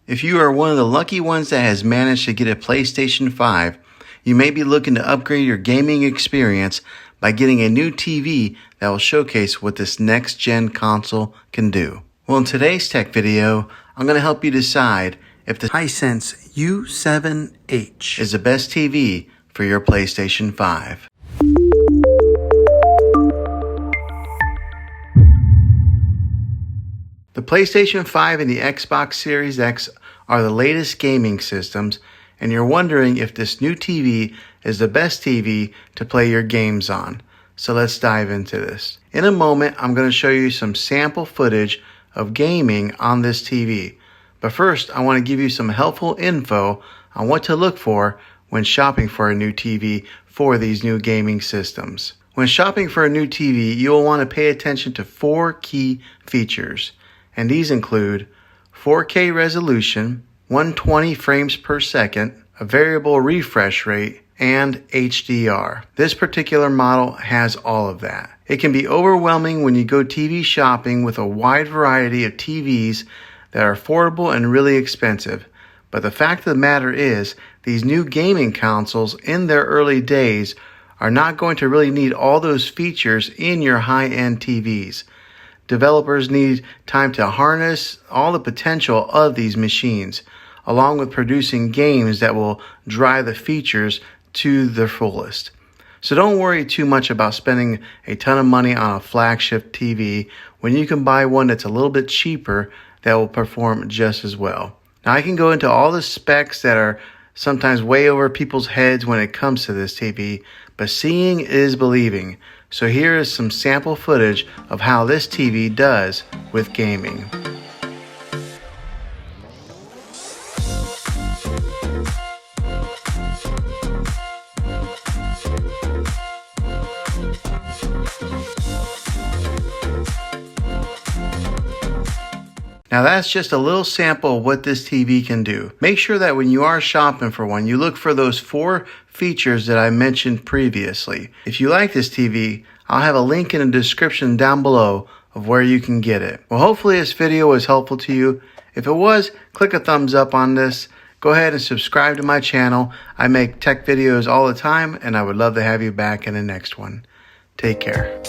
If you are one of the lucky ones that has managed to get a PlayStation 5, you may be looking to upgrade your gaming experience by getting a new TV that will showcase what this next-gen console can do. Well, in today's tech video, I'm going to help you decide if the Hisense U7H is the best TV for your PlayStation 5. The PlayStation 5 and the Xbox Series X are the latest gaming systems, and you're wondering if this new TV is the best TV to play your games on. So let's dive into this. In a moment, I'm going to show you some sample footage of gaming on this TV. But first, I want to give you some helpful info on what to look for when shopping for a new TV for these new gaming systems. When shopping for a new TV, you will want to pay attention to 4 key features. And these include 4K resolution, 120 frames per second, a variable refresh rate, and HDR. This particular model has all of that. It can be overwhelming when you go TV shopping with a wide variety of TVs that are affordable and really expensive. But the fact of the matter is, these new gaming consoles in their early days are not going to really need all those features in your high-end TVs. Developers need time to harness all the potential of these machines, along with producing games that will drive the features to their fullest. So don't worry too much about spending a ton of money on a flagship TV when you can buy one that's a little bit cheaper that will perform just as well. Now, I can go into all the specs that are sometimes way over people's heads when it comes to this TV, but seeing is believing. So here is some sample footage of how this TV does with gaming. Now that's just a little sample of what this TV can do. Make sure that when you are shopping for one, you look for those 4 features that I mentioned previously. If you like this TV, I'll have a link in the description down below of where you can get it. Well, hopefully this video was helpful to you. If it was, click a thumbs up on this. Go ahead and subscribe to my channel. I make tech videos all the time, and I would love to have you back in the next one. Take care.